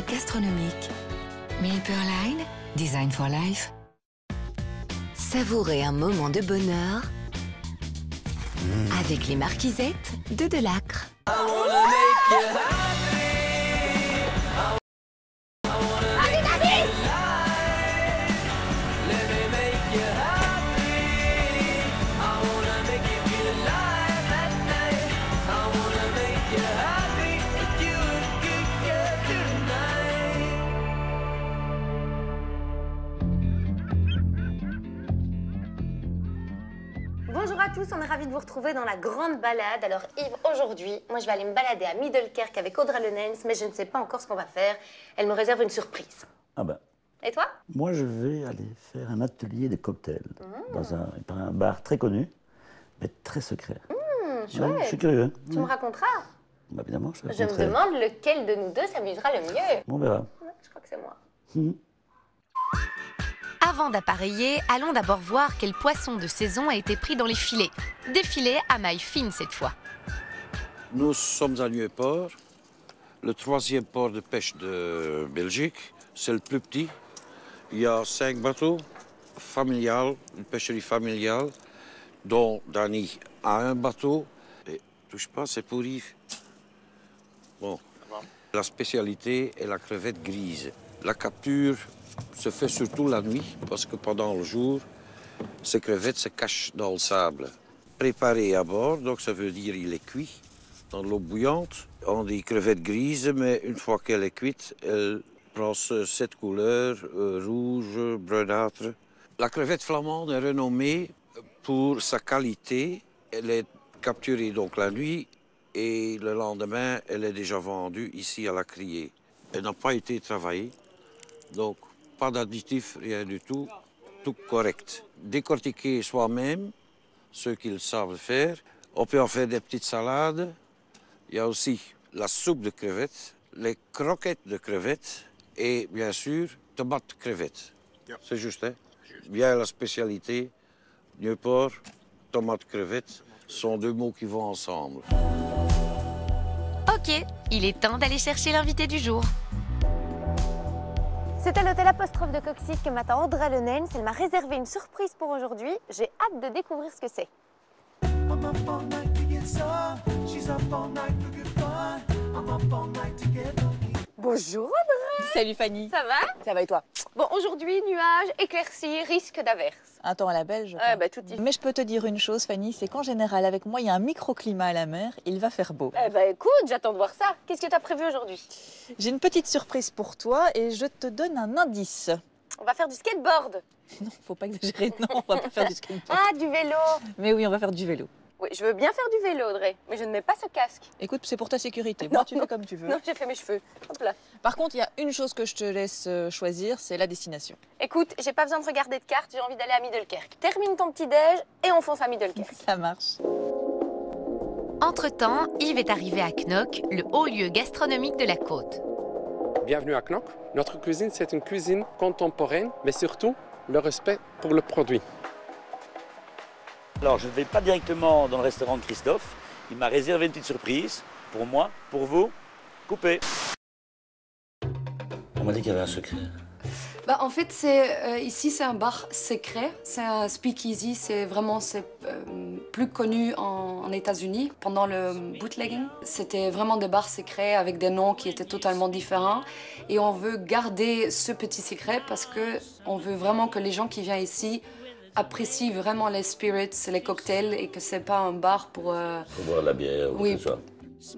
gastronomique. Milperline, Design for Life. Savourez un moment de bonheur avec les marquisettes de Delacre. Bonjour à tous, on est ravis de vous retrouver dans la grande balade. Alors Yves, aujourd'hui, moi je vais aller me balader à Middelkerk avec Audrey Lenens, mais je ne sais pas encore ce qu'on va faire. Elle me réserve une surprise. Ah ben. Et toi? Moi, je vais aller faire un atelier de cocktails dans un bar très connu, mais très secret. Chouette. Ouais, je suis curieux. Hein. Tu me raconteras? Bah, évidemment, je te Je me raconterai. demande lequel de nous deux s'amusera le mieux. On verra. Ouais, je crois que c'est moi. Avant d'appareiller, allons d'abord voir quel poisson de saison a été pris dans les filets. Des filets à mailles fines cette fois. Nous sommes à Nieuwpoort, le 3e port de pêche de Belgique. C'est le plus petit. Il y a 5 bateaux familiales, une pêcherie familiale, dont Dani a un bateau. Et touche pas, c'est pour Yves. Bon. La spécialité est la crevette grise. La capture se fait surtout la nuit, parce que pendant le jour, ces crevettes se cachent dans le sable. Préparé à bord, donc ça veut dire il est cuit dans l'eau bouillante. On dit crevette grise, mais une fois qu'elle est cuite, elle prend cette couleur, rouge, brunâtre. La crevette flamande est renommée pour sa qualité. Elle est capturée donc la nuit et le lendemain, elle est déjà vendue ici à la criée. Elle n'a pas été travaillée, donc pas d'additifs, rien du tout, tout correct. Décortiquer soi-même, ceux qui le savent faire. On peut en faire des petites salades. Il y a aussi la soupe de crevettes, les croquettes de crevettes et bien sûr, tomates crevettes. C'est juste, hein? Bien la spécialité, Nieuwpoort, tomates crevettes, sont deux mots qui vont ensemble. Ok, il est temps d'aller chercher l'invité du jour. C'est à l'hôtel Apostrophe de Coxyde que m'attend Audrey Lenens. Elle m'a réservé une surprise pour aujourd'hui. J'ai hâte de découvrir ce que c'est. Bonjour Audrey. Salut Fanny. Ça va? Ça va et toi? Bon, aujourd'hui, nuages, éclaircies, risque d'averse. Un temps à la belge. Ah bah tout dit. Mais je peux te dire une chose Fanny, c'est qu'en général avec moi il y a un microclimat à la mer, il va faire beau. Eh bah écoute, j'attends de voir ça. Qu'est-ce que tu as prévu aujourd'hui? J'ai une petite surprise pour toi et je te donne un indice. On va faire du skateboard. Non, faut pas exagérer, non, on va pas faire du skateboard. Ah, du vélo. Mais oui, on va faire du vélo. Oui, je veux bien faire du vélo, Audrey, mais je ne mets pas ce casque. Écoute, c'est pour ta sécurité. Non, Moi, tu non. fais comme tu veux. Non, j'ai fait mes cheveux. Hop là. Par contre, il y a une chose que je te laisse choisir, c'est la destination. Écoute, j'ai pas besoin de regarder de carte, j'ai envie d'aller à Middelkerk. Termine ton petit-déj et on fonce à Middelkerk. Ça marche. Entre-temps, Yves est arrivé à Knock, le haut lieu gastronomique de la côte. Bienvenue à Knock. Notre cuisine, c'est une cuisine contemporaine, mais surtout le respect pour le produit. Alors, je ne vais pas directement dans le restaurant de Christophe. Il m'a réservé une petite surprise. Pour moi, pour vous, coupé. On m'a dit qu'il y avait un secret. Bah, en fait, ici, c'est un bar secret. C'est un speakeasy. C'est plus connu en États-Unis pendant le bootlegging. C'était vraiment des bars secrets avec des noms qui étaient totalement différents. Et on veut garder ce petit secret parce qu'on veut vraiment que les gens qui viennent ici apprécient vraiment les spirits, les cocktails et que c'est pas un bar pour boire de la bière ou oui. tout ça.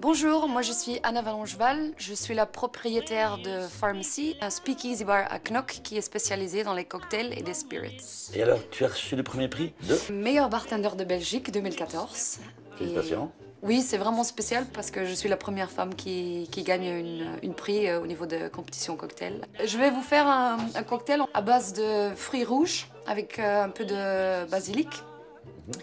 Bonjour, moi je suis Anna Valongeval, je suis la propriétaire de Pharmacy, un speakeasy bar à Knock qui est spécialisé dans les cocktails et les spirits. Et alors, tu as reçu le premier prix de Meilleur bartender de Belgique 2014. Félicitations. Oui, c'est vraiment spécial parce que je suis la première femme qui gagne une prix au niveau de compétition cocktail. Je vais vous faire un cocktail à base de fruits rouges avec un peu de basilic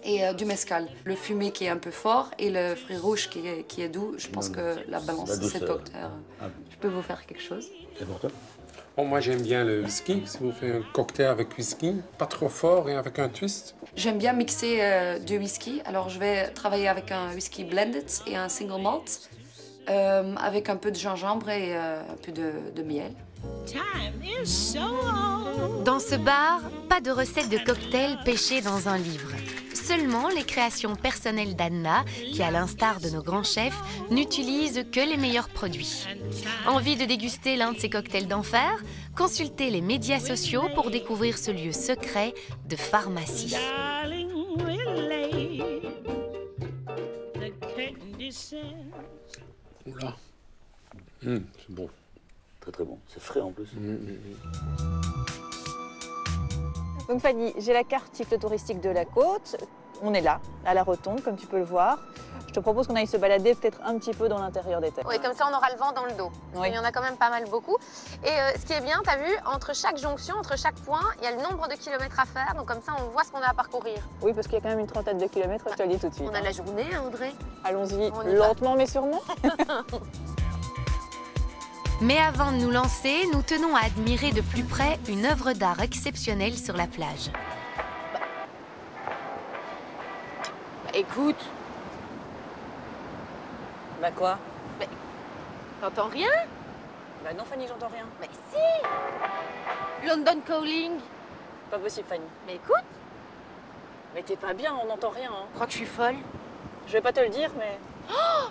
et du mezcal. Le fumé qui est un peu fort et le fruit rouge qui est doux. Je pense que la balance de ce cocktail. Je peux vous faire quelque chose? C'est pour toi? Bon, moi, j'aime bien le whisky. Si vous faites un cocktail avec whisky, pas trop fort et avec un twist. J'aime bien mixer du whisky. Alors, je vais travailler avec un whisky blended et un single malt. avec un peu de gingembre et un peu de miel. Dans ce bar, pas de recette de cocktail pêchée dans un livre. Seulement les créations personnelles d'Anna, qui, à l'instar de nos grands chefs, n'utilise que les meilleurs produits. Envie de déguster l'un de ces cocktails d'enfer? Consultez les médias sociaux pour découvrir ce lieu secret de pharmacie. Oula. C'est bon. Très très bon. C'est frais en plus. Donc Fanny, j'ai la carte cyclotouristique de la côte. On est là, à la rotonde, comme tu peux le voir. Je te propose qu'on aille se balader peut-être un petit peu dans l'intérieur des terres. Oui, comme ça on aura le vent dans le dos. Oui. Il y en a quand même pas mal beaucoup. Et ce qui est bien, tu as vu, entre chaque jonction, entre chaque point, il y a le nombre de kilomètres à faire. Donc comme ça, on voit ce qu'on a à parcourir. Oui, parce qu'il y a quand même une trentaine de kilomètres, je te le dis tout de suite. On a la journée, hein, Audrey. Allons-y, On y va. lentement mais sûrement. Mais avant de nous lancer, nous tenons à admirer de plus près une œuvre d'art exceptionnelle sur la plage. Écoute, Bah quoi? t'entends rien? Bah non Fanny, j'entends rien. Mais si! London Calling. Pas possible Fanny. Mais écoute, Mais t'es pas bien, on n'entend rien. je crois que je suis folle. Je vais pas te le dire, mais...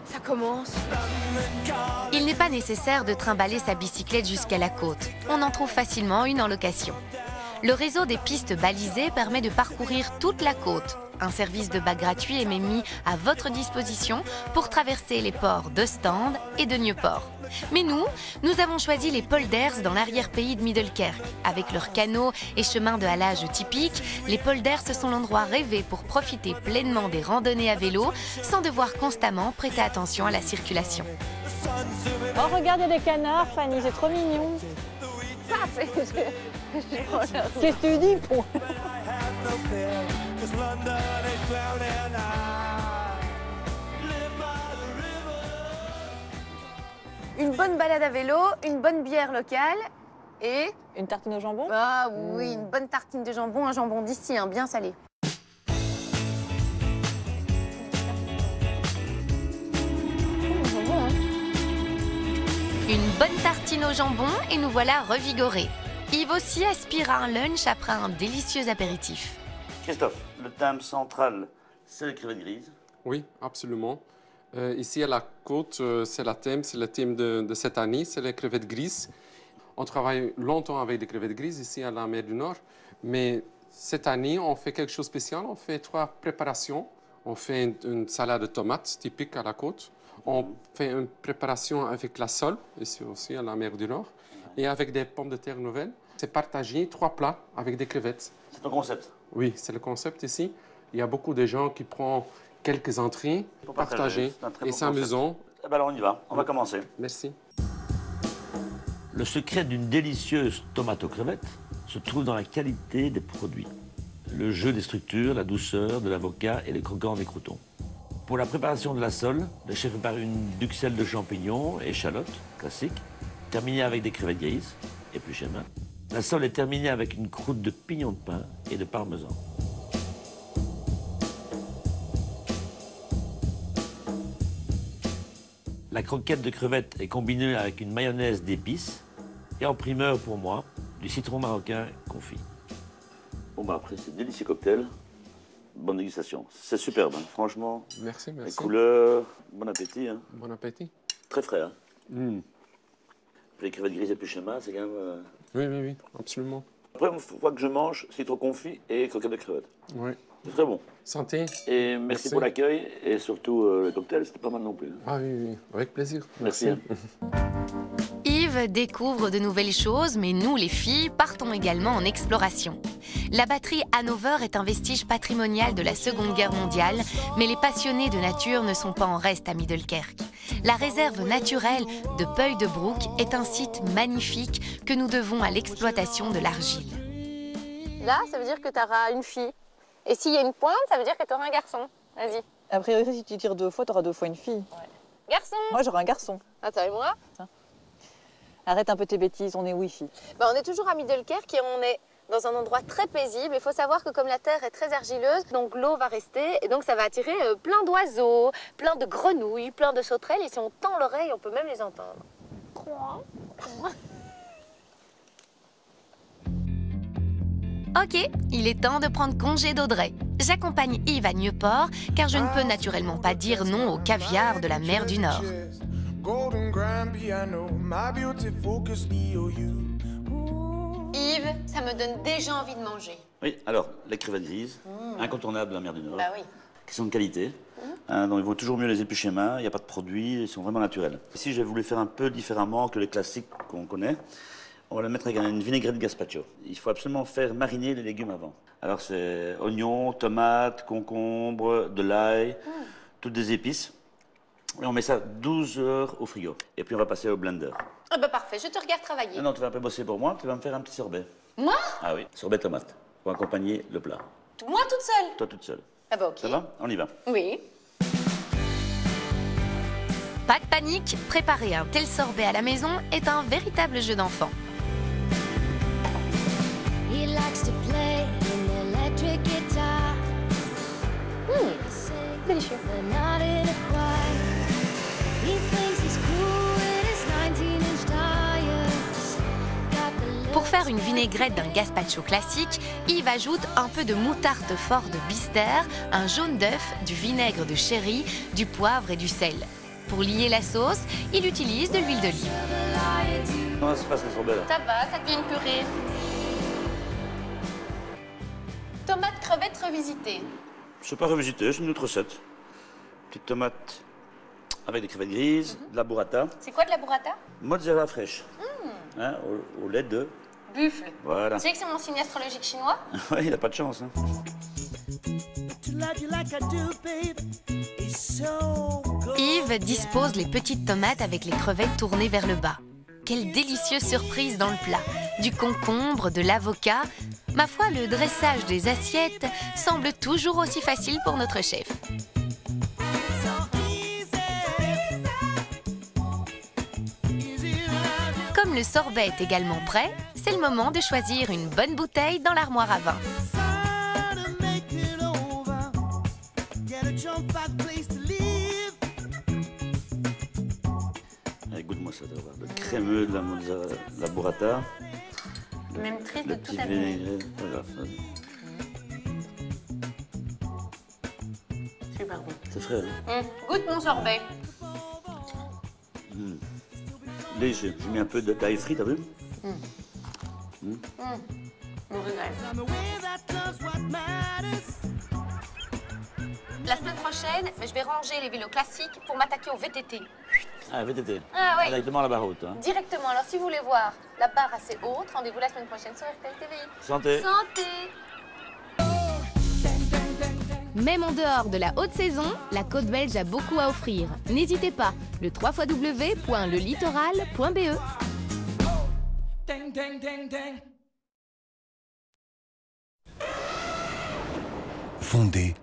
Ça commence. Il n'est pas nécessaire de trimballer sa bicyclette jusqu'à la côte. On en trouve facilement une en location. Le réseau des pistes balisées permet de parcourir toute la côte. Un service de bac gratuit est même mis à votre disposition pour traverser les ports d'Ostende et de Nieuport. Mais nous avons choisi les polders dans l'arrière-pays de Middelkerk. Avec leurs canaux et chemins de halage typiques, les polders sont l'endroit rêvé pour profiter pleinement des randonnées à vélo sans devoir constamment prêter attention à la circulation. Oh regarde, il y a des canards Fanny, c'est trop mignon. Ça, c'est... Qu'est-ce que tu dis pour... Une bonne balade à vélo, une bonne bière locale et... Une tartine au jambon? Ah oui, une bonne tartine de jambon, un jambon d'ici, hein, bien salé. Une bonne tartine au jambon et nous voilà revigorés. Yves aussi aspire à un lunch après un délicieux apéritif. Christophe, le thème central, c'est les crevettes grises. Oui, absolument. Ici à la côte, c'est le thème de cette année, c'est les crevettes grises. On travaille longtemps avec des crevettes grises ici à la mer du Nord, mais cette année, on fait quelque chose de spécial. On fait 3 préparations. On fait une salade de tomates typique à la côte. On fait une préparation avec la sole, ici aussi à la mer du Nord, et avec des pommes de terre nouvelles. C'est partager 3 plats avec des crevettes. C'est ton concept? Oui, c'est le concept ici. Il y a beaucoup de gens qui prennent quelques entrées, Pour partager c'est un très et bon s'amusant. concept. Eh ben alors on y va, on va commencer. Merci. Le secret d'une délicieuse tomate aux crevettes se trouve dans la qualité des produits. Le jeu des structures, la douceur de l'avocat et les croquants des croûtons. Pour la préparation de la sole, le chef prépare une duxelle de champignons et échalotes, classique, terminée avec des crevettes grises, épluchées main. La sole est terminée avec une croûte de pignon de pain et de parmesan. La croquette de crevettes est combinée avec une mayonnaise d'épices et en primeur pour moi, du citron marocain confit. Bon bah après c'est délicieux cocktail, bonne dégustation. C'est superbe, hein. Franchement. Merci, merci. Les couleurs, bon appétit. Hein. Bon appétit. Très frais. Hein. Les crevettes grises épluchées main, c'est quand même... Oui, absolument. Après, une fois que je mange, citron confit et croquettes de crevettes. Oui. C'est très bon. Santé. Et merci pour l'accueil et surtout le cocktail, c'était pas mal non plus. Ah oui, avec plaisir. Merci. Yves découvre de nouvelles choses, mais nous, les filles, partons également en exploration. La batterie Hanover est un vestige patrimonial de la Seconde Guerre mondiale, mais les passionnés de nature ne sont pas en reste à Middelkerk. La réserve naturelle de Puy de Broek est un site magnifique que nous devons à l'exploitation de l'argile. Là, ça veut dire que tu auras une fille. Et s'il y a une pointe, ça veut dire que tu auras un garçon. Vas-y. A priori, si tu tires 2 fois, tu auras 2 fois une fille. Garçon! Moi, j'aurai un garçon. Attends, et moi? Arrête un peu tes bêtises, on est wifi. On est toujours à Middelkerk et on est dans un endroit très paisible. Il faut savoir que comme la terre est très argileuse, donc l'eau va rester et donc ça va attirer plein d'oiseaux, plein de grenouilles, plein de sauterelles. Et si on tend l'oreille, on peut même les entendre. Ok, il est temps de prendre congé d'Audrey. J'accompagne Yves à Nieuport car je ne peux naturellement pas dire non au caviar de la mer du Nord. Yves, ça me donne déjà envie de manger. Oui, alors, les crevettes grises, incontournables de la mer du Nord. Bah oui. Qui sont de qualité. Donc il vaut toujours mieux les éplucher main, il n'y a pas de produits, ils sont vraiment naturels. Ici, j'ai voulu faire un peu différemment que les classiques qu'on connaît. On va le mettre avec une vinaigrette gazpacho. Il faut absolument faire mariner les légumes avant. Alors c'est oignons, tomates, concombres, de l'ail, toutes des épices. Et on met ça 12 heures au frigo. Et puis on va passer au blender. Ah bah parfait, je te regarde travailler. Non, non, tu vas un peu bosser pour moi, tu vas me faire un petit sorbet. Moi? Ah oui, sorbet tomate, pour accompagner le plat. Moi toute seule? Toi toute seule. Ah bah ok. Ça va? On y va. Oui. Pas de panique, préparer un tel sorbet à la maison est un véritable jeu d'enfant. Délicieux. Pour faire une vinaigrette d'un gazpacho classique, Yves ajoute un peu de moutarde fort de Bister, un jaune d'œuf, du vinaigre de sherry, du poivre et du sel. Pour lier la sauce, il utilise de l'huile d'olive. Comment ça se passe le sorbet là? Ça va, ça devient une purée. Tomates crevettes revisitées. C'est pas revisité, c'est une autre recette. Petite tomate avec des crevettes grises, de la burrata, C'est quoi de la burrata? mozzarella fraîche, hein, au lait de... Buffle. Voilà. Tu sais que c'est mon signe astrologique chinois? Ouais, il n'a pas de chance. Hein. Yves dispose les petites tomates avec les crevettes tournées vers le bas. Quelle délicieuse surprise dans le plat! Du concombre, de l'avocat. Ma foi, le dressage des assiettes semble toujours aussi facile pour notre chef. Comme le sorbet est également prêt, c'est le moment de choisir une bonne bouteille dans l'armoire à vin. Goûte-moi ça, d'avoir le crémeux de la mozzarella, de la burrata. Même triste de Le tout petit abîmer. vinaigrette, voilà. Super bon. C'est frais, hein? Goûte mon sorbet. Léger. J'ai mis un peu d'ail frit, t'as vu? Mon régal. La semaine prochaine, je vais ranger les vélos classiques pour m'attaquer au VTT. Ah, VTT. Ah oui. Directement à la barre haute. Hein. Directement. Alors si vous voulez voir la barre assez haute, rendez-vous la semaine prochaine sur RTL TVI. Santé. Santé. Même en dehors de la haute saison, la côte belge a beaucoup à offrir. N'hésitez pas, le www.lelittoral.be. Fondé